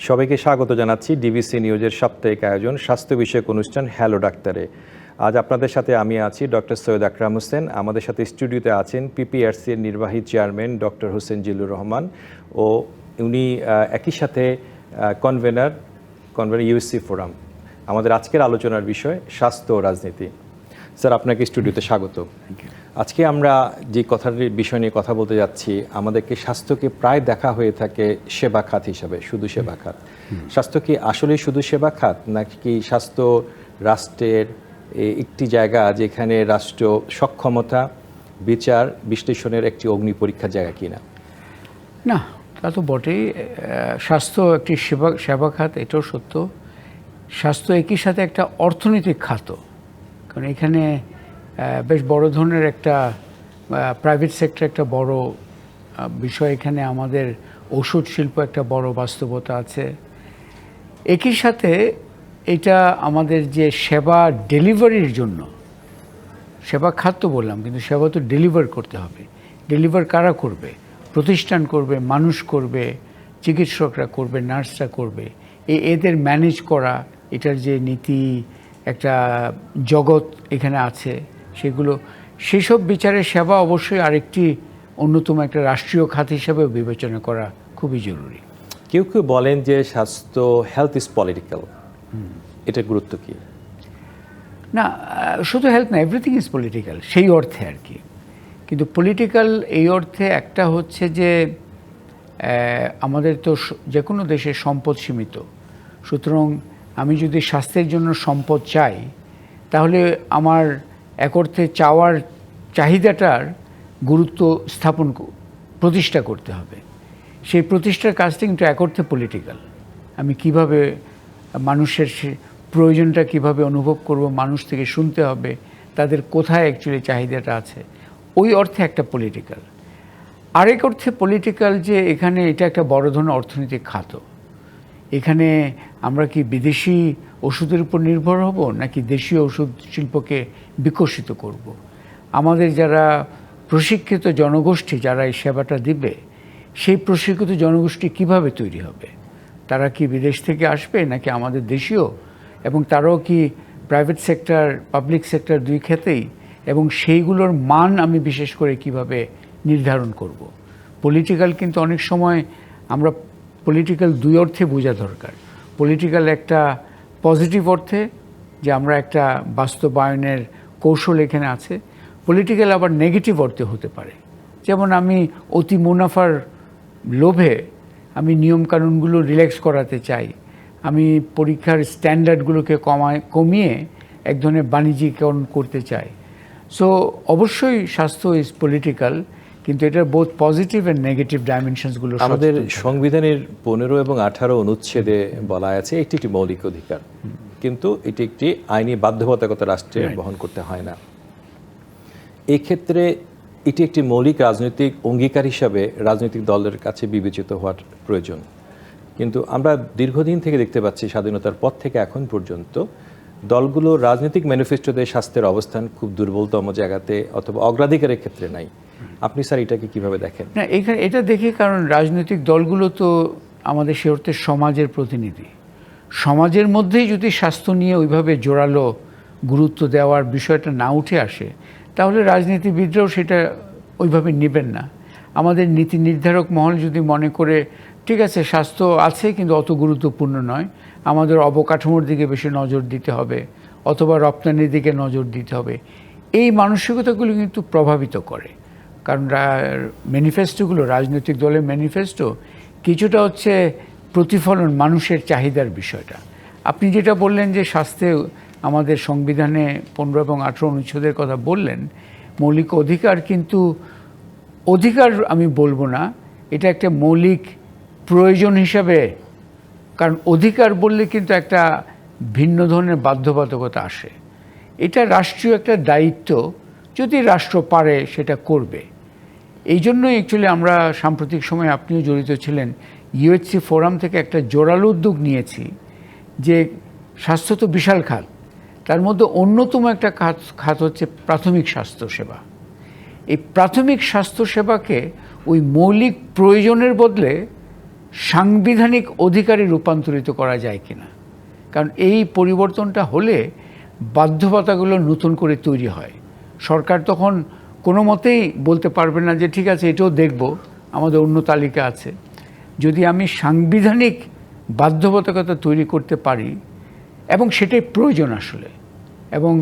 সবাইকে স্বাগত জানাচ্ছি ডিবিসি নিউজের সাপ্তাহিক আয়োজন স্বাস্থ্য বিষয়ক অনুষ্ঠান হ্যালো ডাক্তারে। আজ আপনাদের সাথে আমি আছি ডক্টর সৈয়দ আকরাম হোসেন। আমাদের সাথে স্টুডিওতে আছেন পিপিআরসি এর নির্বাহী চেয়ারম্যান ডক্টর হোসেন জিল্লুর রহমান ও উনি একই সাথে কনভেনার ইউএসসি ফোরাম। আমাদের আজকের আলোচনার বিষয় স্বাস্থ্য ও রাজনীতি। স্যার, আপনাকে স্টুডিওতে স্বাগত। আজকে আমরা যে কথার বিষয় নিয়ে কথা বলতে যাচ্ছি, আমাদেরকে স্বাস্থ্যকে প্রায় দেখা হয়ে থাকে সেবা খাত হিসাবে, শুধু সেবা খাত। স্বাস্থ্য কি আসলে শুধু সেবা খাত, নাকি স্বাস্থ্য রাষ্ট্রের একটি জায়গা যেখানে রাষ্ট্র সক্ষমতা, বিচার, বিশ্লেষণের একটি অগ্নি পরীক্ষার জায়গা কিনা? না, তা তো বটেই। স্বাস্থ্য একটি সেবা খাত, এটাও সত্য। স্বাস্থ্য একই সাথে একটা অর্থনৈতিক খাত, কারণ এখানে বেশ বড় ধরনের একটা প্রাইভেট সেক্টর একটা বড় বিষয়। এখানে আমাদের ওষুধ শিল্প একটা বড় বাস্তবতা আছে। একই সাথে এটা আমাদের যে সেবা ডেলিভারির জন্য, সেবা খাত তো বললাম, কিন্তু সেবা তো ডেলিভার করতে হবে। ডেলিভার কারা করবে? প্রতিষ্ঠান করবে, মানুষ করবে, চিকিৎসকরা করবে, নার্সরা করবে। এদের ম্যানেজ করা, এটার যে নীতি একটা জগৎ এখানে আছে, সেসব বিচারের সেবা অবশ্যই আরেকটি অন্যতম একটা রাষ্ট্রীয় খাত হিসাবেও বিবেচনা করা খুবই জরুরি। কেউ কেউ বলেন যে স্বাস্থ্য হেলথ ইজ পলিটিক্যাল, এটার গুরুত্ব কি? না, শুধু হেলথ না, এভরিথিং ইজ পলিটিক্যাল সেই অর্থে আর কি। কিন্তু পলিটিক্যাল এই অর্থে একটা হচ্ছে যে আমাদের তো যে কোনো দেশের সম্পদ সীমিত, সুতরাং আমি যদি স্বাস্থ্যের জন্য সম্পদ চাই, তাহলে আমার এক অর্থে চাওয়ার চাহিদাটার গুরুত্ব প্রতিষ্ঠা করতে হবে। সেই প্রতিষ্ঠার কাজটা কিন্তু এক অর্থে পলিটিক্যাল। আমি কিভাবে মানুষের প্রয়োজনটা কিভাবে অনুভব করব, মানুষ থেকে শুনতে হবে তাদের কোথায় অ্যাকচুয়ালি চাহিদাটা আছে, ওই অর্থে একটা পলিটিক্যাল। আরেক অর্থে পলিটিক্যাল যে এখানে এটা একটা বড় ধরনের অর্থনৈতিক খাত। এখানে আমরা কি বিদেশি ওষুধের উপর নির্ভর হব, নাকি দেশীয় ওষুধ শিল্পকে বিকশিত করব? আমাদের যারা প্রশিক্ষিত জনগোষ্ঠী যারা এই সেবাটা দিবে, সেই প্রশিক্ষিত জনগোষ্ঠী কিভাবে তৈরি হবে? তারা কি বিদেশ থেকে আসবে, নাকি আমাদের দেশীয়? এবং তারাও কি প্রাইভেট সেক্টর, পাবলিক সেক্টর দুই ক্ষেত্রেই? এবং সেইগুলোর মান আমি বিশেষ করে কিভাবে নির্ধারণ করব? পলিটিক্যাল কিন্তু অনেক সময় আমরা পলিটিক্যাল দুই অর্থে বোঝা দরকার। পলিটিক্যাল একটা পজিটিভ অর্থে, যে আমরা একটা বাস্তবায়নের কৌশল এখানে আছে। পলিটিক্যাল আবার নেগেটিভ অর্থে হতে পারে, যেমন আমি অতি মুনাফার লোভে আমি নিয়মকানুনগুলো রিল্যাক্স করাতে চাই, আমি পরীক্ষার স্ট্যান্ডার্ডগুলোকে কমিয়ে এক ধরনের বাণিজ্যিকরণ করতে চাই। সো অবশ্যই স্বাস্থ্য ইজ পলিটিক্যাল, কিন্তু এটার বোথ পজিটিভ অ্যান্ড নেগেটিভ ডাইমেনশনসগুলো আমাদের সংবিধানের 15 এবং 18 অনুচ্ছেদে বলা আছে এটি একটি মৌলিক অধিকার, কিন্তু এটি একটি আইনি বাধ্যবাধকতা রাষ্ট্রে বহন করতে হয় না। এই ক্ষেত্রে এটি একটি মৌলিক রাজনৈতিক অঙ্গীকার হিসাবে রাজনৈতিক দলের কাছে বিবেচিত হওয়ার প্রয়োজন। কিন্তু আমরা দীর্ঘদিন থেকে দেখতে পাচ্ছি, স্বাধীনতার পর থেকে এখন পর্যন্ত দলগুলো রাজনৈতিক ম্যানিফেস্টোতে স্বাস্থ্যের অবস্থান খুব দুর্বলতম জায়গাতে অথবা অগ্রাধিকারের ক্ষেত্রে নাই। আপনি স্যার এটাকে কিভাবে দেখেন? না, এখানে এটা দেখি, কারণ রাজনৈতিক দলগুলো তো আমাদের সে অর্থে সমাজের প্রতিনিধি। সমাজের মধ্যেই যদি স্বাস্থ্য নিয়ে ওইভাবে জোরালো গুরুত্ব দেওয়ার বিষয়টা না উঠে আসে, তাহলে রাজনীতিবিদরাও সেটা ওইভাবে নেবেন না। আমাদের নীতি নির্ধারক মহল যদি মনে করে ঠিক আছে স্বাস্থ্য আছে কিন্তু অত গুরুত্বপূর্ণ নয়, আমাদের অবকাঠামোর দিকে বেশি নজর দিতে হবে অথবা রপ্তানির দিকে নজর দিতে হবে, এই মানসিকতাগুলো কিন্তু প্রভাবিত করে। কারণ ম্যানিফেস্টোগুলো, রাজনৈতিক দলের ম্যানিফেস্টো কিছুটা হচ্ছে প্রতিফলন মানুষের চাহিদার বিষয়টা। আপনি যেটা বললেন যে স্বাস্থ্যে আমাদের সংবিধানে 15 এবং 18 অনুচ্ছেদের কথা বললেন, মৌলিক অধিকার, কিন্তু অধিকার আমি বলবো না, এটা একটা মৌলিক প্রয়োজন হিসাবে। কারণ অধিকার বললে কিন্তু একটা ভিন্ন ধরনের বাধ্যবাধকতা আসে। এটা রাষ্ট্রীয় একটা দায়িত্ব, যদি রাষ্ট্র পারে সেটা করবে। এই জন্যই অ্যাকচুয়ালি আমরা সাম্প্রতিক সময়ে, আপনিও জড়িত ছিলেন, ইউএসসি ফোরাম থেকে একটা জোরালো উদ্যোগ নিয়েছি যে স্বাস্থ্য তো বিশাল খাত, তার মধ্যে অন্যতম একটা খাত হচ্ছে প্রাথমিক স্বাস্থ্যসেবা। এই প্রাথমিক স্বাস্থ্যসেবাকে ওই মৌলিক প্রয়োজনের বদলে সাংবিধানিক অধিকারে রূপান্তরিত করা যায় কিনা। কারণ এই পরিবর্তনটা হলে বাধ্যবাধকতাগুলো নতুন করে তৈরি হয়। সরকার তখন কোনো মতেই বলতে পারবে না যে ঠিক আছে এটাও দেখব, আমাদের অন্য তালিকা আছে। যদি আমি সাংবিধানিক বাধ্যবাধকতা তৈরি করতে পারি, এবং সেটাই প্রয়োজন আসলে, এবং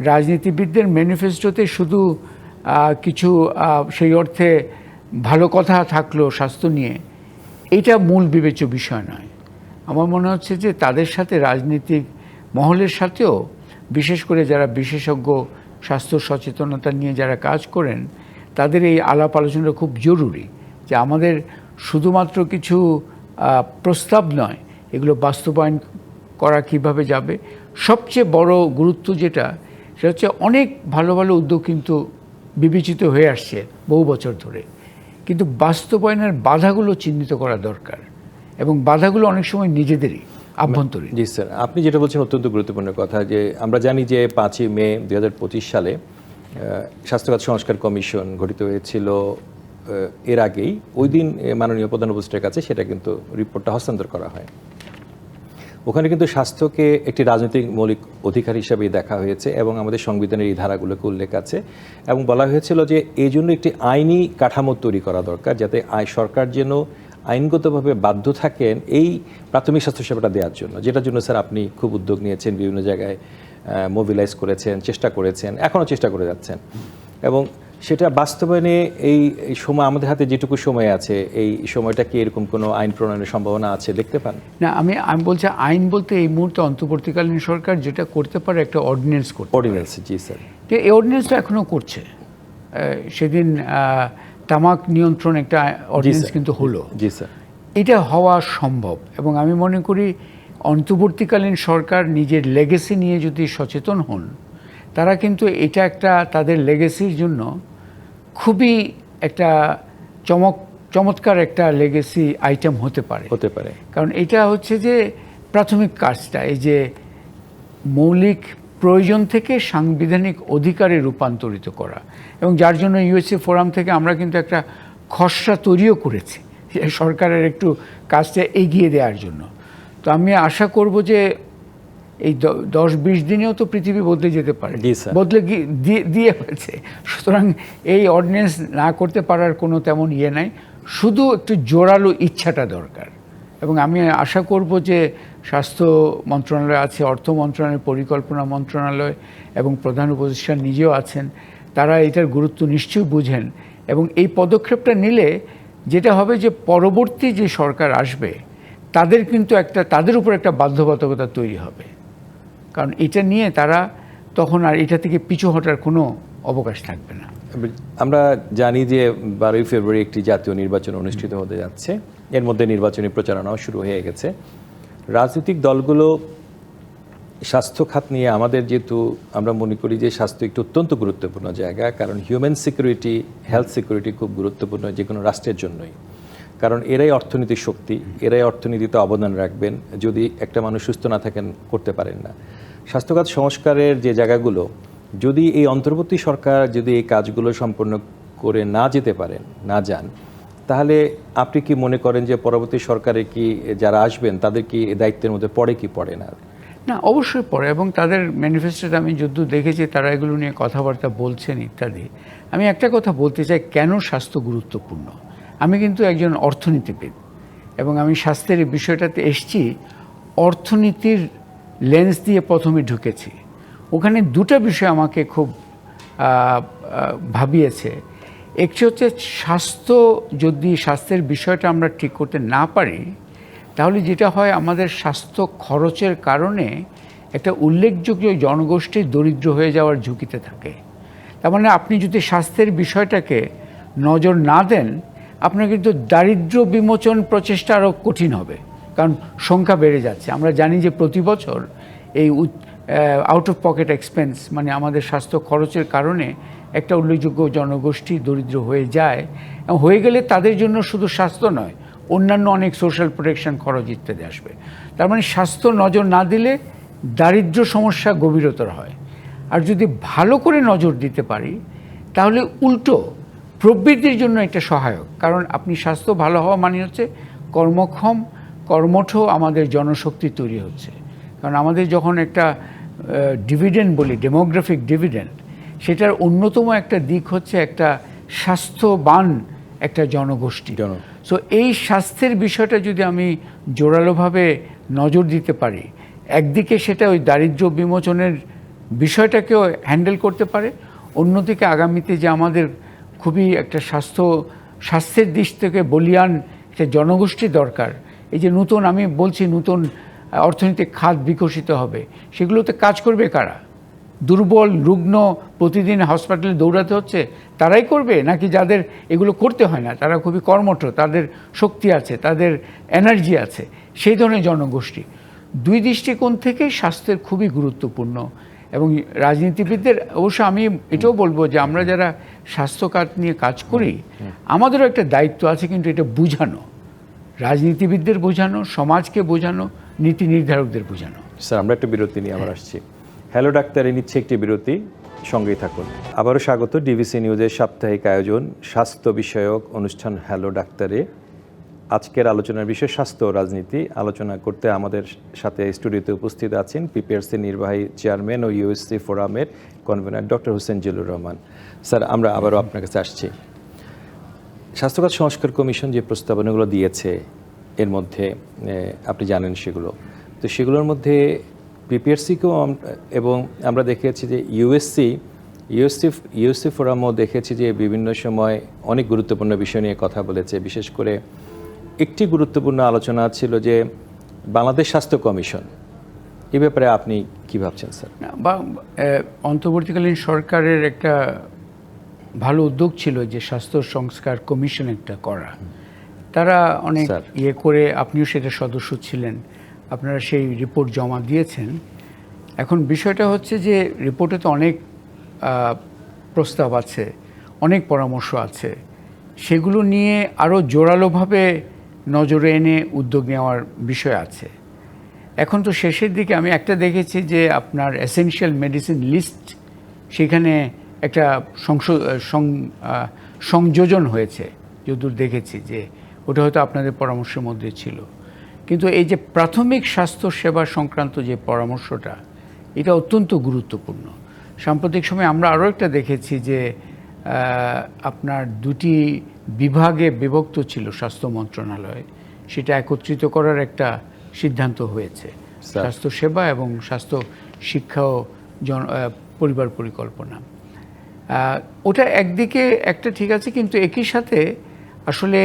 রাজনীতিবিদদের ম্যানিফেস্টোতে শুধু কিছু সেই অর্থে ভালো কথা থাকলো স্বাস্থ্য নিয়ে, এটা মূল বিবেচ্য বিষয় নয়। আমার মনে হচ্ছে যে তাদের সাথে রাজনীতিক মহলের সাথেও, বিশেষ করে যারা বিশেষজ্ঞ স্বাস্থ্য সচেতনতা নিয়ে যারা কাজ করেন, তাদের এই আলাপ আলোচনাটা খুব জরুরি। যে আমাদের শুধুমাত্র কিছু প্রস্তাব নয়, এগুলো বাস্তবায়ন করা কিভাবে যাবে। সবচেয়ে বড় গুরুত্ব যেটা, সেটা হচ্ছে অনেক ভালো ভালো উদ্যোগ কিন্তু বিবেচিত হয়ে আসছে বহু বছর ধরে, কিন্তু বাস্তবায়নের বাধাগুলো চিহ্নিত করা দরকার, এবং বাধাগুলো অনেক সময় নিজেদেরই আভ্যন্তরীণ। জি স্যার, আপনি যেটা বলছেন অত্যন্ত গুরুত্বপূর্ণ কথা। যে আমরা জানি যে 5ই মে 2025 সালে স্বাস্থ্যখাত সংস্কার কমিশন গঠিত হয়েছিল। এর আগেই ওই দিন মাননীয় প্রধান উপদেষ্টার কাছে সেটা কিন্তু রিপোর্টটা হস্তান্তর করা হয়। ওখানে কিন্তু স্বাস্থ্যকে একটি রাজনৈতিক মৌলিক অধিকার হিসাবেই দেখা হয়েছে, এবং আমাদের সংবিধানের এই ধারাগুলোকে উল্লেখ আছে, এবং বলা হয়েছিল যে এই জন্য একটি আইনি কাঠামো তৈরি করা দরকার, যাতে সরকার যেন আইনগতভাবে বাধ্য থাকেন এই প্রাথমিক স্বাস্থ্যসেবাটা দেওয়ার জন্য, যেটার জন্য স্যার আপনি খুব উদ্যোগ নিয়েছেন, বিভিন্ন জায়গায় মোবিলাইজ করেছেন, চেষ্টা করেছেন, এখনও চেষ্টা করে যাচ্ছেন। এবং সেটা বাস্তবায়নে এই সময় আমাদের হাতে যেটুকু সময় আছে, এই সময়টা কি এরকম কোনো আইন প্রণয়নের সম্ভাবনা আছে দেখতে পান? না, আমি বলছি আইন বলতে এই মুহূর্তে অন্তর্বর্তীকালীন সরকার যেটা করতে পারে, একটা অর্ডিন্যান্স করতে। অর্ডিন্যান্স, জি স্যার। এই অর্ডিন্যান্সটা এখনও করছে। সেদিন তামাক নিয়ন্ত্রণ একটা অর্ডিন্যান্স কিন্তু হলো। জি স্যার। এটা হওয়া সম্ভব, এবং আমি মনে করি অন্তর্বর্তীকালীন সরকার নিজের লেগেসি নিয়ে যদি সচেতন হন, তারা কিন্তু এটা একটা তাদের লেগেসির জন্য খুবই একটা চমৎকার একটা লেগেসি আইটেম হতে পারে। কারণ এটা হচ্ছে যে প্রাথমিক কাজটা, এই যে মৌলিক প্রয়োজন থেকে সাংবিধানিক অধিকারে রূপান্তরিত করা, এবং যার জন্য ইউএসএ ফোরাম থেকে আমরা কিন্তু একটা খসড়া তৈরিও করেছি সরকারের একটু কাজটা এগিয়ে দেওয়ার জন্য। তো আমি আশা করব যে এই 10-20 দিনেও তো পৃথিবী বদলে যেতে পারে, বদলে দিয়ে হয়েছে। সুতরাং এই অর্ডিন্যান্স না করতে পারার কোনো তেমন ইয়ে নাই, শুধু একটু জোরালো ইচ্ছাটা দরকার। এবং আমি আশা করব যে স্বাস্থ্য মন্ত্রণালয় আছে, অর্থ মন্ত্রণালয়, পরিকল্পনা মন্ত্রণালয় এবং প্রধান উপদেষ্টা নিজেও আছেন, তারা এটার গুরুত্ব নিশ্চয়ই বুঝেন। এবং এই পদক্ষেপটা নিলে যেটা হবে যে পরবর্তী যে সরকার আসবে, তাদের কিন্তু তাদের উপর একটা বাধ্যবাধকতা তৈরি হবে, কারণ এটা নিয়ে তারা তখন আর এটা থেকে পিছু হটার কোনো অবকাশ থাকবে না। আমরা জানি যে 12ই ফেব্রুয়ারি একটি জাতীয় নির্বাচন অনুষ্ঠিত হতে যাচ্ছে, এর মধ্যে নির্বাচনী প্রচারণাও শুরু হয়ে গেছে। রাজনৈতিক দলগুলো স্বাস্থ্য খাত নিয়ে, আমাদের যেহেতু আমরা মনে করি যে স্বাস্থ্য একটি অত্যন্ত গুরুত্বপূর্ণ জায়গা, কারণ হিউম্যান সিকিউরিটি, হেলথ সিকিউরিটি খুব গুরুত্বপূর্ণ যে কোনো রাষ্ট্রের জন্যই, কারণ এরাই অর্থনীতির শক্তি, এরাই অর্থনীতিতে অবদান রাখবেন। যদি একটা মানুষ সুস্থ না থাকেন, করতে পারেন না। স্বাস্থ্যখাত সংস্কারের যে জায়গাগুলো, যদি এই অন্তর্বর্তী সরকার যদি এই কাজগুলো সম্পন্ন করে না যেতে পারেন, না যান, তাহলে আপনি কি মনে করেন যে পরবর্তী সরকারে কি যারা আসবেন তাদের কি দায়িত্বের মধ্যে পড়ে কি পড়ে না? না, অবশ্যই পড়ে, এবং তাদের ম্যানিফেস্টোতে আমি যদ্দূর দেখেছি তারা এগুলো নিয়ে কথাবার্তা বলছেন ইত্যাদি। আমি একটা কথা বলতে চাই, কেন স্বাস্থ্য গুরুত্বপূর্ণ। আমি কিন্তু একজন অর্থনীতিবিদ, এবং আমি স্বাস্থ্যের এই বিষয়টাতে এসেছি অর্থনীতির লেন্স দিয়ে প্রথমে ঢুকেছি। ওখানে দুটো বিষয় আমাকে খুব ভাবিয়েছে। একটি হচ্ছে স্বাস্থ্যের বিষয়টা আমরা ঠিক করতে না পারি, তাহলে যেটা হয় আমাদের স্বাস্থ্য খরচের কারণে একটা উল্লেখযোগ্য জনগোষ্ঠী দরিদ্র হয়ে যাওয়ার ঝুঁকিতে থাকে। তার মানে আপনি যদি স্বাস্থ্যের বিষয়টাকে নজর না দেন, আপনার কিন্তু দারিদ্র্য বিমোচন প্রচেষ্টা আরও কঠিন হবে, কারণ সংখ্যা বেড়ে যাচ্ছে। আমরা জানি যে প্রতি বছর এই আউট অফ পকেট এক্সপেন্স, মানে আমাদের স্বাস্থ্য খরচের কারণে একটা উল্লেখযোগ্য জনগোষ্ঠী দরিদ্র হয়ে যায়, এবং হয়ে গেলে তাদের জন্য শুধু স্বাস্থ্য নয়, অন্যান্য অনেক সোশ্যাল প্রোটেকশন খরচ ইত্যাদি আসবে। তার মানে স্বাস্থ্য নজর না দিলে দারিদ্র্য সমস্যা গভীরতর হয়। আর যদি ভালো করে নজর দিতে পারি, তাহলে উল্টো প্রবৃদ্ধির জন্য এটা সহায়ক, কারণ আপনি স্বাস্থ্য ভালো হওয়া মানে হচ্ছে কর্মক্ষম কর্মঠ আমাদের জনশক্তি তৈরি হচ্ছে। কারণ আমাদের যখন একটা ডিভিডেন্ড বলি, ডেমোগ্রাফিক ডিভিডেন্ড, সেটার অন্যতম একটা দিক হচ্ছে একটা স্বাস্থ্যবান একটা জনগোষ্ঠী। সো এই স্বাস্থ্যের বিষয়টা যদি আমি জোরালোভাবে নজর দিতে পারি, একদিকে সেটা ওই দারিদ্র্য বিমোচনের বিষয়টাকেও হ্যান্ডেল করতে পারে, অন্যদিকে আগামীতে যে আমাদের খুবই একটা স্বাস্থ্যের দিক থেকে বলিয়ান একটা জনগোষ্ঠী দরকার, এই যে নতুন আমি বলছি নতুন অর্থনৈতিক খাত বিকশিত হবে, সেগুলোতে কাজ করবে কারা? দুর্বল রুগ্ন প্রতিদিন হাসপাতালে দৌড়াতে হচ্ছে তারাই করবে, নাকি যাদের এগুলো করতে হয় না, তারা খুবই কর্মঠ, তাদের শক্তি আছে, তাদের এনার্জি আছে, সেই ধরনের জনগোষ্ঠী? দুই দৃষ্টিকোণ থেকে স্বাস্থ্যের খুবই গুরুত্বপূর্ণ। এবং রাজনীতিবিদদের অবশ্য আমি এটাও বলবো যে আমরা যারা স্বাস্থ্য খাত নিয়ে কাজ করি, আমাদেরও একটা দায়িত্ব আছে, কিন্তু এটা বুঝানো, রাজনীতিবিদদের বোঝানো, সমাজকে বোঝানো, নীতি নির্ধারকদের বোঝানো। স্যার, আমরা একটা বিরতি নিয়ে আবার আসছি। হ্যালো ডাক্তারে নিচ্ছে একটি বিরতি, সঙ্গেই থাকুন। আবারও স্বাগত ডিবিসি নিউজের সাপ্তাহিক আয়োজন স্বাস্থ্য বিষয়ক অনুষ্ঠান হ্যালো ডাক্তারে। আজকের আলোচনার বিষয় স্বাস্থ্য ও রাজনীতি। আলোচনা করতে আমাদের সাথে স্টুডিওতে উপস্থিত আছেন পিপিআরসি নির্বাহী চেয়ারম্যান ও ইউএসসি ফোরামের convener doctor Hossain Zillur Rahman. Sir, আমরা আবারও আপনার কাছে আসছি। স্বাস্থ্যখাত সংস্কার কমিশন যে প্রস্তাবনাগুলো দিয়েছে, এর মধ্যে আপনি জানেন সেগুলো, তো সেগুলোর মধ্যে পিপিআরসিকেও এবং আমরা দেখেছি যে ইউএসসি ফোরামও দেখেছি যে বিভিন্ন সময় অনেক গুরুত্বপূর্ণ বিষয় নিয়ে কথা বলেছে। বিশেষ করে একটি গুরুত্বপূর্ণ আলোচনা ছিল যে বাংলাদেশ স্বাস্থ্য কমিশন, এ ব্যাপারে আপনি কি ভাবছেন স্যার? বা অন্তর্বর্তীকালীন সরকারের একটা ভালো উদ্যোগ ছিল যে স্বাস্থ্য সংস্কার কমিশন একটা করা। তারা অনেক ইয়ে করে, আপনিও সেটা সদস্য ছিলেন, আপনারা সেই রিপোর্ট জমা দিয়েছেন। এখন বিষয়টা হচ্ছে যে রিপোর্টে তো অনেক প্রস্তাব আছে, অনেক পরামর্শ আছে, সেগুলো নিয়ে আরও জোরালোভাবে নজরে এনে উদ্যোগ নেওয়ার বিষয় আছে। এখন তো শেষের দিকে আমি একটা দেখেছি যে আপনার এসেনশিয়াল মেডিসিন লিস্ট, সেখানে একটা সংযোজন হয়েছে, যতদূর দেখেছি, যে ওটা হয়তো আপনাদের পরামর্শের মধ্যে ছিল। কিন্তু এই যে প্রাথমিক স্বাস্থ্য সেবা সংক্রান্ত যে পরামর্শটা, এটা অত্যন্ত গুরুত্বপূর্ণ। সাম্প্রতিক সময়ে আমরা আরও একটা দেখেছি যে আপনার দুটি বিভাগে বিভক্ত ছিল স্বাস্থ্য মন্ত্রণালয়, সেটা একত্রিত করার একটা সিদ্ধান্ত হয়েছে, স্বাস্থ্য সেবা এবং স্বাস্থ্য শিক্ষা ও পরিবার পরিকল্পনা। ওটা একদিকে একটা ঠিক আছে, কিন্তু একই সাথে আসলে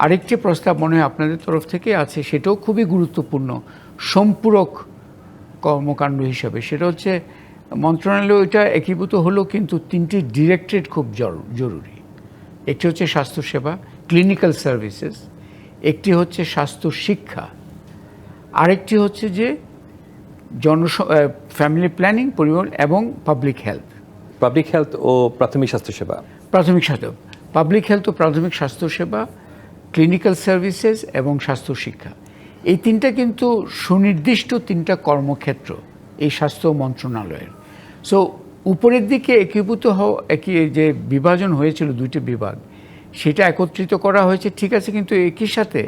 আরেকটি প্রস্তাব মনে হয় আপনাদের তরফ থেকে আছে, সেটাও খুবই গুরুত্বপূর্ণ সম্পূরক কর্মকাণ্ড হিসাবে। সেটা হচ্ছে মন্ত্রণালয় ওইটা একীভূত হলো, কিন্তু তিনটি ডিরেক্টরেট খুব জরুরি। একটি হচ্ছে স্বাস্থ্যসেবা, ক্লিনিক্যাল সার্ভিসেস, একটি হচ্ছে স্বাস্থ্য শিক্ষা, আরেকটি হচ্ছে যে ফ্যামিলি প্ল্যানিং, পরিবার এবং পাবলিক হেলথ ও প্রাথমিক স্বাস্থ্যসেবা। পাবলিক হেলথ ও প্রাথমিক স্বাস্থ্যসেবা, ক্লিনিক্যাল সার্ভিসেস এবং স্বাস্থ্য শিক্ষা, এই তিনটা কিন্তু সুনির্দিষ্ট তিনটা কর্মক্ষেত্র এই স্বাস্থ্য মন্ত্রণালয়ের। সো উপরের দিকে একীভূত যে বিভাজন হয়েছিল দুইটি বিভাগ, সেটা একত্রিত করা হয়েছে, ঠিক আছে, কিন্তু একই সাথে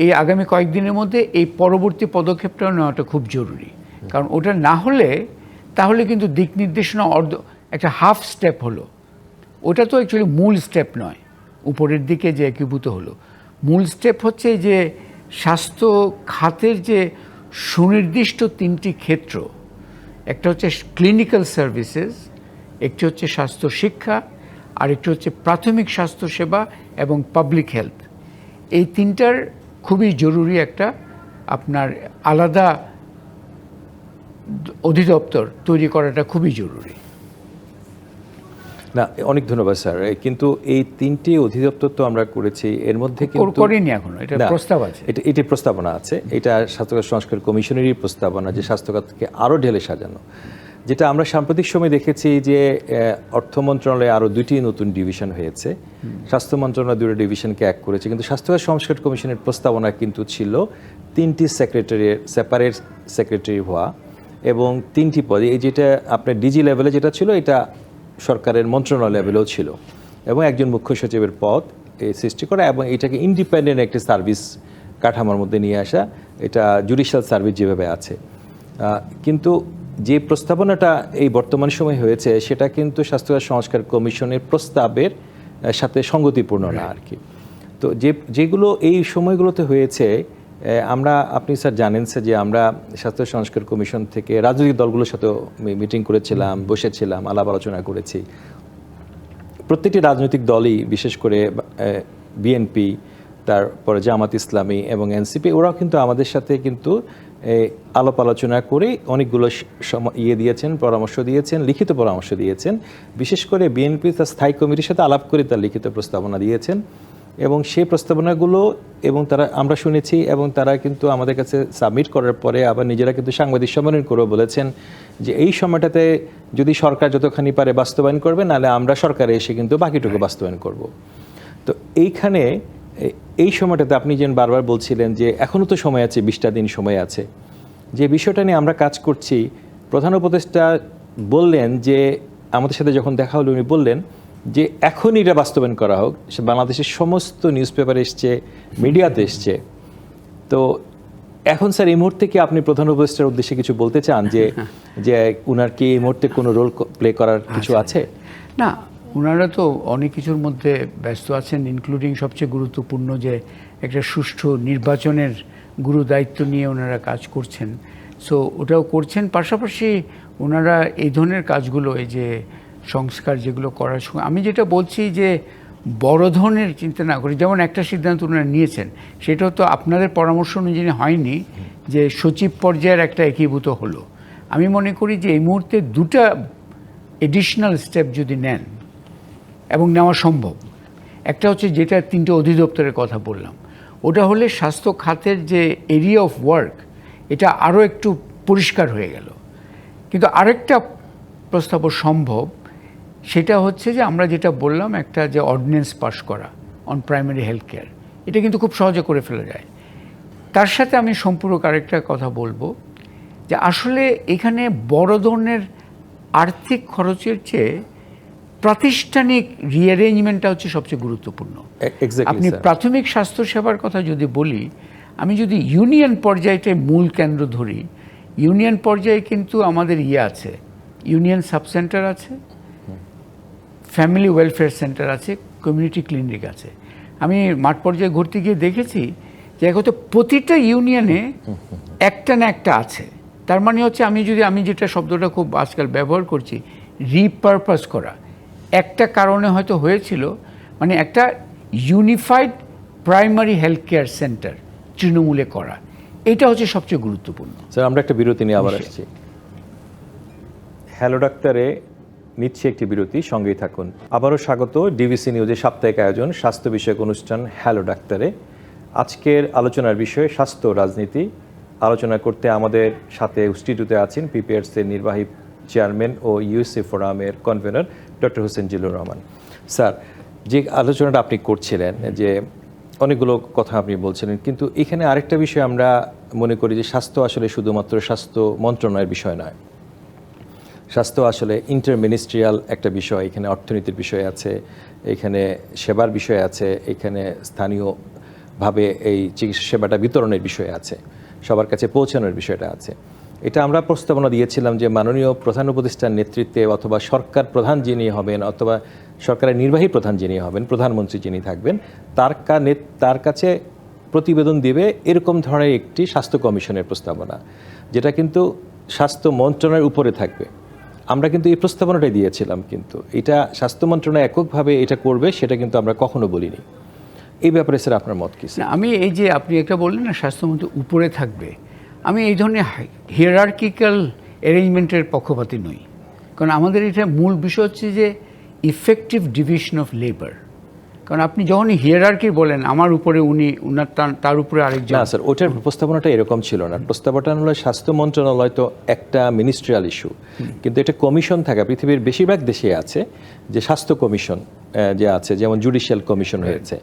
এই আগামী কয়েকদিনের মধ্যে এই পরবর্তী পদক্ষেপটাও নেওয়াটা খুব জরুরি। কারণ ওটা না হলে তাহলে কিন্তু দিক নির্দেশনা একটা হাফ স্টেপ হলো, ওটা তো অ্যাকচুয়ালি মূল স্টেপ নয়। উপরের দিকে যে একীভূত হলো, মূল স্টেপ হচ্ছে যে স্বাস্থ্য খাতের যে সুনির্দিষ্ট তিনটি ক্ষেত্র, একটা হচ্ছে ক্লিনিক্যাল সার্ভিসেস, একটি হচ্ছে স্বাস্থ্য শিক্ষা, আরেকটি হচ্ছে প্রাথমিক স্বাস্থ্য সেবা এবং পাবলিক হেলথ। এই তিনটার খুবই জরুরি একটা আপনার আলাদা অধিদপ্তর তৈরি করাটা খুবই জরুরি। না, অনেক ধন্যবাদ স্যার। কিন্তু এই তিনটি অধিদপ্তর তো আমরা করেছি, এর মধ্যে করিনি এখনো, এটা প্রস্তাব আছে, এটি প্রস্তাবনা আছে, এটা স্বাস্থ্যখাত সংস্কার কমিশনেরই প্রস্তাবনা, যে স্বাস্থ্যখাতকে আরও ঢেলে সাজানো। যেটা আমরা সাম্প্রতিক সময় দেখেছি যে অর্থ মন্ত্রণালয়ে আরও দুটি নতুন ডিভিশন হয়েছে, স্বাস্থ্য মন্ত্রণালয় দুটো ডিভিশনকে এক করেছে, কিন্তু স্বাস্থ্যখাত সংস্কার কমিশনের প্রস্তাবনা কিন্তু ছিল তিনটি সেপারেট সেক্রেটারি হওয়া এবং তিনটি পদে, এই যেটা আপনার ডিজি লেভেলে যেটা ছিল, এটা সরকারের মন্ত্রণালয় লেভেলেও ছিল, এবং একজন মুখ্য সচিবের পদ সৃষ্টি করা এবং এটাকে ইন্ডিপেন্ডেন্ট একটি সার্ভিস কাঠামোর মধ্যে নিয়ে আসা, এটা জুডিশিয়াল সার্ভিস যেভাবে আছে। কিন্তু যে প্রস্তাবনাটা এই বর্তমান সময় হয়েছে সেটা কিন্তু স্বাস্থ্য সংস্কার কমিশনের প্রস্তাবের সাথে সঙ্গতিপূর্ণ না আর কি। তো যেগুলো এই সময়গুলোতে হয়েছে, আপনি স্যার জানেন স্যার যে আমরা স্বাস্থ্য সংস্কার কমিশন থেকে রাজনৈতিক দলগুলোর সাথেও মিটিং করেছিলাম, বসেছিলাম, আলাপ আলোচনা করেছি। প্রত্যেকটি রাজনৈতিক দলই, বিশেষ করে বিএনপি, তারপরে জামাত ইসলামী এবং এনসিপি, ওরাও কিন্তু আমাদের সাথে কিন্তু আলাপ আলোচনা করে অনেকগুলো দিয়েছেন, পরামর্শ দিয়েছেন, লিখিত পরামর্শ দিয়েছেন। বিশেষ করে বিএনপি তার স্থায়ী কমিটির সাথে আলাপ করে তার লিখিত প্রস্তাবনা দিয়েছেন এবং সেই প্রস্তাবনাগুলো আমরা শুনেছি এবং তারা কিন্তু আমাদের কাছে সাবমিট করার পরে আবার নিজেরা কিন্তু সাংবাদিক সম্মেলন করে বলেছেন যে এই সময়টাতে যদি সরকার যতখানি পারে বাস্তবায়ন করবে, নাহলে আমরা সরকারে এসে কিন্তু বাকিটুকু বাস্তবায়ন করব। তো এইখানে এই সময়টাতে আপনি যেন বারবার বলছিলেন যে এখনও তো সময় আছে, 20টা দিন সময় আছে, যে বিষয়টা নিয়ে আমরা কাজ করছি। প্রধান উপদেষ্টা বললেন যে আমাদের সাথে যখন দেখা হলো উনি বললেন যে এখনই এটা বাস্তবায়ন করা হোক। বাংলাদেশের সমস্ত নিউজ পেপারে এসছে, মিডিয়াতে এসছে। তো এখন স্যার এই মুহূর্তে কি আপনি প্রধান উপদেষ্টার উদ্দেশ্যে কিছু বলতে চান যে উনার কি এই মুহূর্তে কোনো রোল প্লে করার কিছু আছে? না, ওনারা তো অনেক কিছুর মধ্যে ব্যস্ত আছেন, ইনক্লুডিং সবচেয়ে গুরুত্বপূর্ণ যে একটা সুষ্ঠু নির্বাচনের গুরু দায়িত্ব নিয়ে ওনারা কাজ করছেন। সো ওটাও করছেন, পাশাপাশি ওনারা এই ধরনের কাজগুলো, এই যে সংস্কার যেগুলো করার সময়, আমি যেটা বলছি যে বড় ধরনের চিন্তা না করে, যেমন একটা সিদ্ধান্ত ওনারা নিয়েছেন, সেটাও তো আপনাদের পরামর্শ অনুযায়ী হয়নি যে সচিব পর্যায়ের একটা একীভূত হলো। আমি মনে করি যে এই মুহূর্তে দুটা এডিশনাল স্টেপ যদি নেন এবং নেওয়া সম্ভব, একটা হচ্ছে যেটা 3টে অধিদপ্তরের কথা বললাম, ওটা হলে স্বাস্থ্য খাতের যে এরিয়া অফ ওয়ার্ক এটা আরও একটু পরিষ্কার হয়ে গেল। কিন্তু আরেকটা প্রস্তাব সম্ভব, সেটা হচ্ছে যে আমরা যেটা বললাম, একটা যে অর্ডিন্যান্স পাস করা অন প্রাইমারি হেলথ কেয়ার, এটা কিন্তু খুব সহজে করে ফেলা যায়। তার সাথে আমি সম্পূরক আরেকটা কথা বলবো যে আসলে এখানে বড় ধরনের আর্থিক খরচের চেয়ে প্রাতিষ্ঠানিক রিঅ্যারেঞ্জমেন্টটা হচ্ছে সবচেয়ে গুরুত্বপূর্ণ। আপনি প্রাথমিক স্বাস্থ্য সেবার কথা যদি বলি, আমি যদি ইউনিয়ন পর্যায়তে মূল কেন্দ্র ধরি, ইউনিয়ন পর্যায়ে কিন্তু আমাদের আছে, ইউনিয়ন সাব সেন্টার আছে, ফ্যামিলি ওয়েলফেয়ার সেন্টার আছে, কমিউনিটি ক্লিনিক আছে। আমি মাঠ পর্যায়ে ঘুরতে গিয়ে দেখেছি যে এখন প্রতিটা ইউনিয়নে একটা না একটা আছে। তার মানে হচ্ছে আমি যেটা শব্দটা খুব আজকাল ব্যবহার করছি, রিপারপাস করা। একটা কারণে হয়তো হয়েছিল, মানে একটা unified primary health care centre তৃণমূলে করা, এটা হচ্ছে সবচেয়ে গুরুত্বপূর্ণ। স্যার, আমরা একটা বিরতি নিয়ে আবার আসছি। হ্যালো ডাক্তারে নিচ্ছে একটি বিরতি, সঙ্গেই থাকুন। আবারও স্বাগত ডিবিসি নিউজের সাপ্তাহিক আয়োজন স্বাস্থ্য বিষয়ক অনুষ্ঠান হ্যালো ডাক্তারে। আজকের আলোচনার বিষয় স্বাস্থ্য রাজনীতি। আলোচনা করতে আমাদের সাথে স্টুডিওতে আছেন পিপিআরসির নির্বাহী চেয়ারম্যান ও ইউসি ফোরামের convenor doctor Hossain Zillur Rahman. Sir, যে আলোচনাটা আপনি করছিলেন, যে অনেকগুলো কথা আপনি বলছিলেন, কিন্তু এখানে আরেকটা বিষয় আমরা মনে করি যে স্বাস্থ্য আসলে শুধুমাত্র স্বাস্থ্য মন্ত্রণালয়ের বিষয় নয়। স্বাস্থ্য আসলে ইন্টারমিনিস্ট্রিয়াল একটা বিষয়। এখানে অর্থনীতির বিষয় আছে, এখানে সেবার বিষয় আছে, এখানে স্থানীয়ভাবে এই চিকিৎসা সেবাটা বিতরণের বিষয় আছে, সবার কাছে পৌঁছানোর বিষয়টা আছে। এটা আমরা প্রস্তাবনা দিয়েছিলাম যে মাননীয় প্রধান উপদেষ্টার নেতৃত্বে, অথবা সরকার প্রধান যিনি হবেন, অথবা সরকারের নির্বাহী প্রধান যিনি হবেন, প্রধানমন্ত্রী যিনি থাকবেন, তার কাছে প্রতিবেদন দিবে এরকম ধরনের একটি স্বাস্থ্য কমিশনের প্রস্তাবনা, যেটা কিন্তু স্বাস্থ্য মন্ত্রণালয়ের উপরে থাকবে। আমরা কিন্তু এই প্রস্তাবনাটাই দিয়েছিলাম, কিন্তু এটা স্বাস্থ্য মন্ত্রণালয় এককভাবে এটা করবে সেটা কিন্তু আমরা কখনো বলিনি। এই ব্যাপারে স্যার আপনার মত কি? আমি এই যে আপনি একটা বললেন না স্বাস্থ্যমন্ত্রী উপরে থাকবে, আমি এই ধরনের হিয়ারার্কিক্যাল অ্যারেঞ্জমেন্টের পক্ষপাতী নই। কারণ আমাদের এটা মূল বিষয় হচ্ছে যে ইফেক্টিভ ডিভিশন অফ লেবার। কারণ আপনি যখনই হিয়ারার্কি বলেন, আমার উপরে তার উপরে আরেকজন। না স্যার, ওটার প্রস্তাবনাটা এরকম ছিল না। প্রস্তাবনাটা হলো স্বাস্থ্য মন্ত্রণালয় তো একটা মিনিস্ট্রিয়াল ইস্যু, কিন্তু এটা কমিশন থাকা পৃথিবীর বেশিরভাগ দেশে আছে, যে স্বাস্থ্য কমিশন যে আছে, যেমন জুডিশিয়াল কমিশন হয়েছে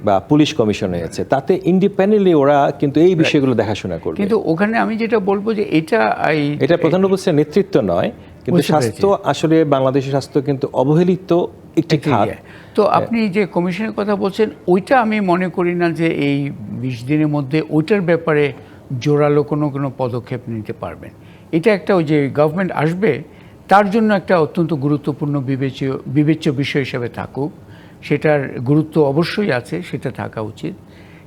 বা পুলিশ কমিশন হয়েছে, তাতে ইন্ডিপেন্ডেন্টলি ওরা কিন্তু এই বিষয়গুলো দেখাশোনা করবে। কিন্তু ওখানে আমি যেটা বলবো যে এটা প্রধান উপদেষ্টার নেতৃত্ব নয়, কিন্তু বুঝতে পেরেছি। স্বাস্থ্য আসলে বাংলাদেশের স্বাস্থ্য কিন্তু অবহেলিত একটি খাত। তো আপনি যে কমিশনের কথা বলছেন ওইটা আমি মনে করি না যে এই 20 দিনের মধ্যে ওইটার ব্যাপারে জোরালো কোনো পদক্ষেপ নিতে পারবেন। এটা একটা ওই যে গভর্নমেন্ট আসবে তার জন্য একটা অত্যন্ত গুরুত্বপূর্ণ বিবেচ্য বিষয় হিসেবে থাকুক, সেটার গুরুত্ব অবশ্যই আছে, সেটা থাকা উচিত।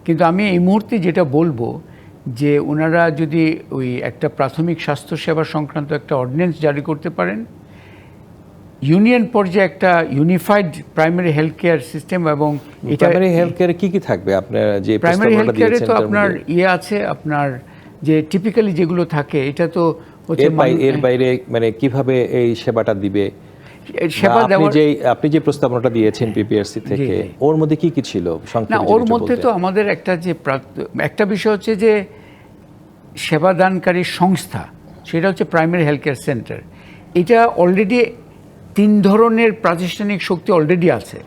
কিন্তু আমি এই মুহূর্তে যেটা বলবো যে ওনারা যদি ওই একটা প্রাথমিক স্বাস্থ্যসেবা সংক্রান্ত একটা অর্ডিন্যান্স জারি করতে পারেন, ইউনিয়ন পর্যায়ে একটা unified primary health care system, এবং এটা প্রাইমারি হেলথ কেয়ারে কি থাকবে আপনার যে প্রাইমারি হেলথ প্রস্তাবনাটা কেয়ারে দিয়েছেন তো তার আপনার মধ্যে? আছে আপনার যে টিপিক্যালি যেগুলো থাকে এটা তো হচ্ছে এর বাইরে মানে কিভাবে এই সেবাটা দিবে? সেবা দেওয়ার আপনি যে প্রস্তাবনাটা দিয়েছেন পিপিআরসি থেকে, ওর মধ্যে কি কি ছিল না, সংক্ষেপে ওর যদি মধ্যে বলতেন? তো আমাদের একটা বিষয় হচ্ছে যে সেবাদানকারী সংস্থা, সেটা হচ্ছে প্রাইমারি হেলথ কেয়ার সেন্টার। এটা অলরেডি 3 ধরনের প্রাতিষ্ঠানিক শক্তি অলরেডি আছে: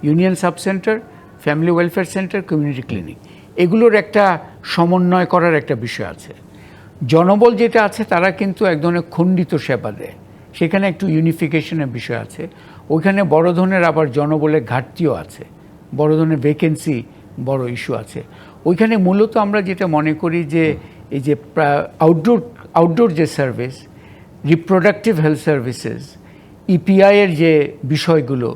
union sub centre, family welfare centre, community clinic. এগুলোর একটা সমন্বয় করার একটা বিষয় আছে। জনবল যেটা আছে তারা কিন্তু এক ধরনের খণ্ডিত সেবা দেয়, সেখানে একটু ইউনিফিকেশনের বিষয় আছে। ওইখানে বড় ধরনের আবার জনবলের ঘাটতিও আছে, বড় ধরনের ভ্যাকেন্সি বড় ইস্যু আছে। ওইখানে মূলত আমরা যেটা মনে করি যে এই যে আউটডোর যে service, reproductive health services, EPI এর যে বিষয়গুলো,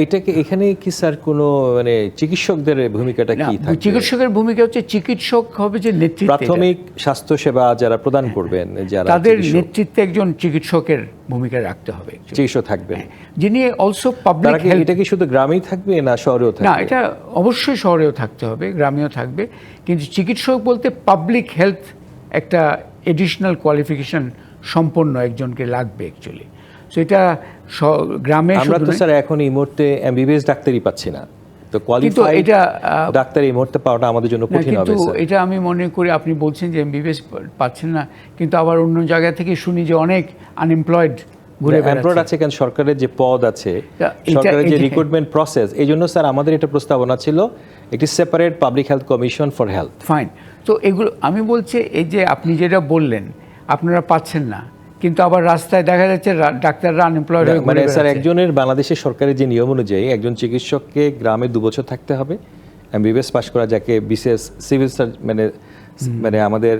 এটাকে এখানে কি স্যার কোনো মানে চিকিৎসকদের ভূমিকাটা কি থাকবে? চিকিৎসকের ভূমিকা হচ্ছে চিকিৎসক হবে যে নেতৃত্বে, প্রাথমিক স্বাস্থ্য সেবা যারা প্রদান করবেন, যারা তাদের নেতৃত্বে একজন চিকিৎসকের ভূমিকা রাখতে হবে, চিকিৎসক থাকবেন, যিনি অলসো পাবলিক হেলথ। এটা কি শুধু গ্রামেই থাকবে না শহরেও থাকবে? না, এটা অবশ্যই শহরেও থাকতে হবে, গ্রামেও থাকবে, কিন্তু চিকিৎসক বলতে পাবলিক হেলথ একটা এডিশনাল কোয়ালিফিকেশন সম্পন্ন একজনকে লাগবে অ্যাকচুয়ালি। সো এটা গ্রামে আমরা তো স্যার এখন এই মুহূর্তে এমবিবিএস ডাক্তারই পাচ্ছি না, তো কিন্তু কোয়ালিফাইড এটা ডাক্তার এই মুহূর্তে পাওয়াটা আমাদের জন্য কঠিন হবে কিন্তু স্যার। এটা আমি মনে করি, আপনি বলছেন যে এমবিবিএস পাচ্ছেন না, কিন্তু আবার অন্য জায়গা থেকে শুনি যে অনেক আনএমপ্লয়েড ঘুরে এমপ্লয়েড বেড়াচ্ছে। আছে, কেন সরকারের যে পদ আছে, এটা- সরকারের যে এটা- রিক্রুটমেন্ট প্রসেস, এই জন্য স্যার আমাদের এটা প্রস্তাবনা ছিল একটি separate public health commission for health. Fine. তো এগুলো আমি বলছি, এই যে আপনি যেটা বললেন আপনারা পাচ্ছেন না, কিন্তু আবার রাস্তায় দেখা যাচ্ছে ডাক্তাররা আনএমপ্লয়েড হয়ে মানে ঘুরে স্যার বেড়াচ্ছে। একজনের বাংলাদেশের সরকারের যে নিয়ম অনুযায়ী একজন চিকিৎসককে গ্রামে 2 বছর থাকতে হবে, এমবিবিএস পাস করা, যাকে বিশেষ সিভিল মানে আমাদের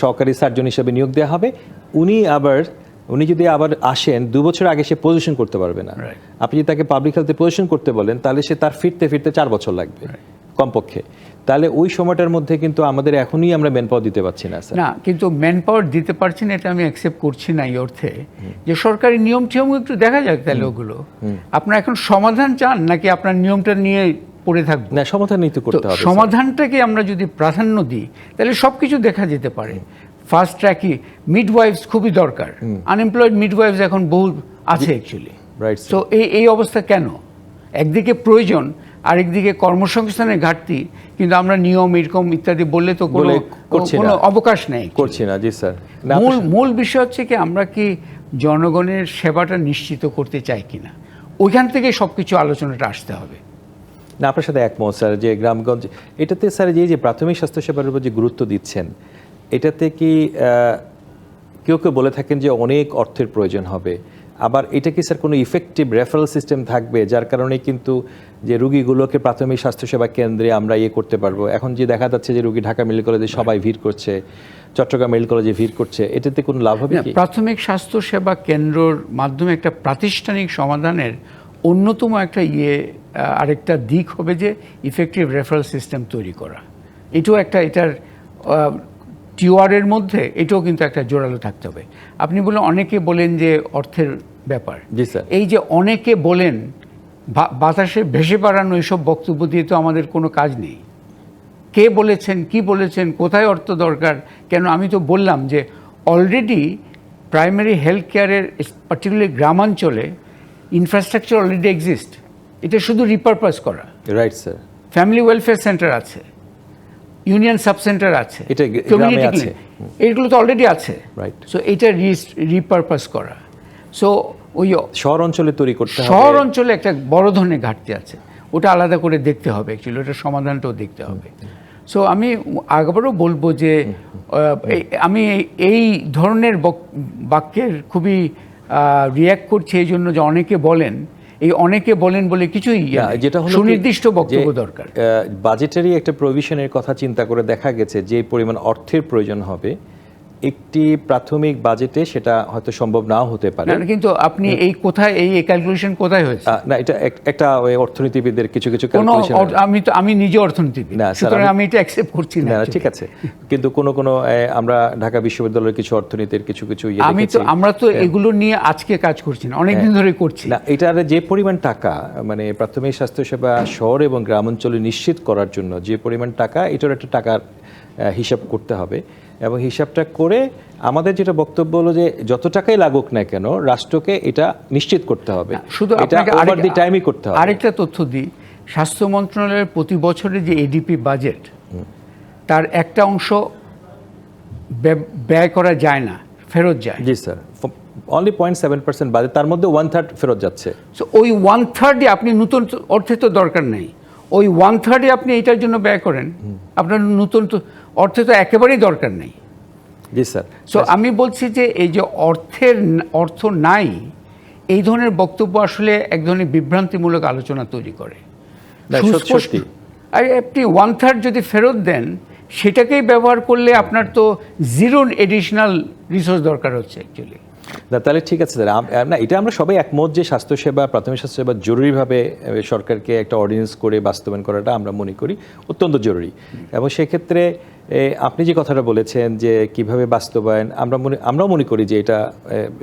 সহকারী সার্জন হিসেবে নিয়োগ দেওয়া হবে। উনি যদি আবার আসেন 2 বছর আগে, সে পজিশন করতে পারবে না। আপনি যদি তাকে পাবলিক হেলথে পজিশন করতে বলেন, তাহলে সে তার ফিরতে 4 বছর লাগবে কমপক্ষে। তাহলে ওই সময়টার মধ্যে কিন্তু আমাদের এখনই আমরা ম্যান পাওয়ার দিতে পারছি না স্যার। না, কিন্তু ম্যান পাওয়ার দিতে পারছি না, এটা আমি অ্যাকসেপ্ট করছি না এই অর্থে যে সরকারি নিয়ম টিয়ম একটু দেখা যাক তাহলে ওগুলো। আপনার এখন সমাধান চান নাকি আপনার নিয়মটা নিয়ে পড়ে থাকবো? না, সমাধান নিতে করতে হবে। সমাধানটাকে আমরা যদি প্রাধান্য দিই তাহলে সব কিছু দেখা যেতে পারে। ফার্স্ট ট্র্যাকই মিডওয়াইফস খুবই দরকার, আনএমপ্লয়েড মিডওয়াইফস এখন বহু আছে অ্যাকচুয়ালি। রাইট। তো এই অবস্থা কেন? একদিকে প্রয়োজন, আরেকদিকে কর্মসংস্থানের ঘাটতি, কিন্তু আমরা নিয়ম এরকম ইত্যাদি বললে তো কোনো অবকাশ নেই, করছি না। জি স্যার। মূল বিষয় হচ্ছে কি আমরা কি জনগণের সেবাটা নিশ্চিত করতে চাই কিনা, ওইখান থেকে সবকিছু আলোচনাটা আসতে হবে। না, আপনার সাথে একমত স্যার যে গ্রামগঞ্জ এটাতে স্যার যে প্রাথমিক স্বাস্থ্যসেবার উপর যে গুরুত্ব দিচ্ছেন, এটাতে কি কেউ বলে থাকেন যে অনেক অর্থের প্রয়োজন হবে, আবার এটা কি স্যার কোনো ইফেক্টিভ রেফারেল সিস্টেম থাকবে যার কারণে কিন্তু যে রুগীগুলোকে প্রাথমিক স্বাস্থ্যসেবা কেন্দ্রে আমরা করতে পারবো? এখন যে দেখা যাচ্ছে যে রুগী ঢাকা মেডিকেল কলেজে সবাই ভিড় করছে, চট্টগ্রাম মেডিকেল কলেজে ভিড় করছে, এটাতে কোনো লাভ হবে কি? প্রাথমিক স্বাস্থ্যসেবা কেন্দ্রের মাধ্যমে একটা প্রাতিষ্ঠানিক সমাধানের অন্যতম একটা আরেকটা দিক হবে যে ইফেক্টিভ রেফারেল সিস্টেম তৈরি করা। এটার টিওয়ারের মধ্যে এটাও কিন্তু একটা জোরালো থাকতে হবে। আপনি বলেন, অনেকে বলেন যে অর্থের ব্যাপার। জি স্যার। এই যে অনেকে বলেন, বাতাসে ভেসে বেড়ানো এইসব বক্তব্য দিয়ে তো আমাদের কোনো কাজ নেই। কে বলেছেন, কি বলেছেন, কোথায় অর্থ দরকার, কেন? আমি তো বললাম যে অলরেডি প্রাইমারি হেলথ কেয়ারের পার্টিকুলারলি গ্রামাঞ্চলে ইনফ্রাস্ট্রাকচার অলরেডি এক্সিস্ট, এটা শুধু রিপারপাস করা। Right sir. Family welfare centre আছে, ইউনিয়ন সাব সেন্টার আছে, এটা কমিউনিটি আছে, এইগুলো তো অলরেডি আছে। রাইট। সো এটা রিপারপাস করা। সো ওই শহর অঞ্চলে তৈরি করতে হবে। শহর অঞ্চলে একটা বড় ধরনের ঘাটতি আছে, ওটা আলাদা করে দেখতে হবে অ্যাকচুয়ালি, ওটা সমাধানটাও দেখতে হবে। সো আমি আবারও বলবো যে আমি এই ধরনের বাক্যের খুবই রিয়্যাক্ট করছি এই জন্য যে অনেকে বলেন বলে কিছুই যেটা হলো সুনির্দিষ্ট বক্তব্য দরকার। বাজেটারি একটা প্রভিশনের কথা চিন্তা করে দেখা গেছে যে পরিমাণ অর্থের প্রয়োজন হবে একটি প্রাথমিক বাজেটে সেটা হয়তো সম্ভব নাও হতে পারে। কিন্তু আপনি এই ক্যালকুলেশন কোথায় হয়েছে? না, এটা একটা অর্থনীতিবিদদের কিছু ক্যালকুলেশন। আমি নিজে অর্থনীতিবিদ, সুতরাং আমি এটা অ্যাকসেপ্ট করছি না। ঠিক আছে, কিন্তু কোন আমরা ঢাকা বিশ্ববিদ্যালয়ের কিছু অর্থনীতির কিছু আমরা তো এগুলো নিয়ে আজকে কাজ করছি না, অনেকদিন ধরে করছি না। এটার যে পরিমাণ টাকা মানে প্রাথমিক স্বাস্থ্যসেবা শহর এবং গ্রামাঞ্চলে নিশ্চিত করার জন্য যে পরিমাণ টাকা, এটার একটা টাকার হিসাব করতে হবে এবং হিসাবটা করে আমাদের যেটা বক্তব্য হলো যে যত টাকাই লাগুক না কেন রাষ্ট্রকে এটা নিশ্চিত করতে হবে, শুধু আপনাকে ওভার দি টাইমই করতে হবে। আরেকটা তথ্য দিই, স্বাস্থ্য মন্ত্রণালয়ের প্রতি বছরের যে এডিপি বাজেট, তার একটা অংশ ব্যয় করা যায় না, ফেরত যায়। জি স্যার, অনলি 0.7% বাজেট, তার মধ্যে 1/3 ফেরত যাচ্ছে। সো ওই 1/3 আপনি নতুন অর্থে তো দরকার নেই, ওই 1/3 আপনি এটার জন্য ব্যয় করেন, আপনার নতুন অর্থে তো একেবারেই দরকার নেই। জি স্যার। সো আমি বলছি যে এই যে অর্থ নাই, এই ধরনের বক্তব্য আসলে এক ধরনের বিভ্রান্তিমূলক আলোচনা তৈরি করে। সত্যি আর আপনি 1/3 যদি ফেরত দেন, সেটাকেই ব্যবহার করলে আপনার তো জিরো এডিশনাল রিসোর্স দরকার হচ্ছে অ্যাকচুয়ালি। না তাহলে ঠিক আছে স্যার, না এটা আমরা সবাই একমত যে স্বাস্থ্যসেবা, প্রাথমিক স্বাস্থ্যসেবা জরুরিভাবে সরকারকে একটা অর্ডিন্যান্স করে বাস্তবায়ন করাটা আমরা মনে করি অত্যন্ত জরুরি। এবং সেক্ষেত্রে আপনি যে কথাটা বলেছেন যে কিভাবে বাস্তবায়ন, আমরাও মনে করি যে এটা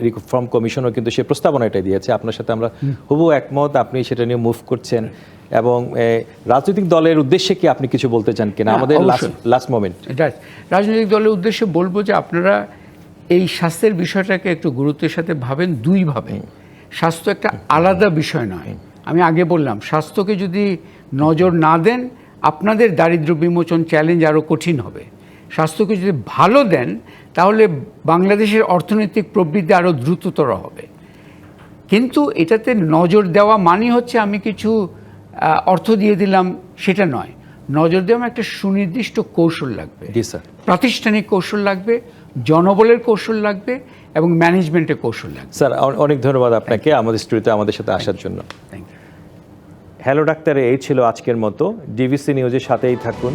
রিফর্ম কমিশনও কিন্তু সে প্রস্তাবনাটা দিয়েছে, আপনার সাথে আমরা হুবহু একমত, আপনি সেটা নিয়ে মুভ করছেন। এবং রাজনৈতিক দলের উদ্দেশ্যে কি আপনি কিছু বলতে চান কিনা আমাদের লাস্ট মোমেন্ট? রাজনৈতিক দলের উদ্দেশ্যে বলবো যে আপনারা এই স্বাস্থ্যের বিষয়টাকে একটু গুরুত্বের সাথে ভাবেন, দুইভাবে। স্বাস্থ্য একটা আলাদা বিষয় নয়। আমি আগে বললাম, স্বাস্থ্যকে যদি নজর না দেন, আপনাদের দারিদ্র্য বিমোচন চ্যালেঞ্জ আরও কঠিন হবে। স্বাস্থ্যকে যদি ভালো দেন, তাহলে বাংলাদেশের অর্থনৈতিক প্রবৃদ্ধি আরও দ্রুততর হবে। কিন্তু এটাতে নজর দেওয়া মানে হচ্ছে আমি কিছু অর্থ দিয়ে দিলাম, সেটা নয়। নজর দেওয়া একটা সুনির্দিষ্ট কৌশল লাগবে। জি স্যার। প্রাতিষ্ঠানিক কৌশল লাগবে, জনবলের কৌশল লাগবে এবং ম্যানেজমেন্টের কৌশল লাগবে। স্যার অনেক ধন্যবাদ আপনাকে আমাদের স্টুডিওতে আমাদের সাথে আসার জন্য। Thank you. হ্যালো ডাক্তার, এই ছিল আজকের মতো। ডিবিসি নিউজের সাথেই থাকুন।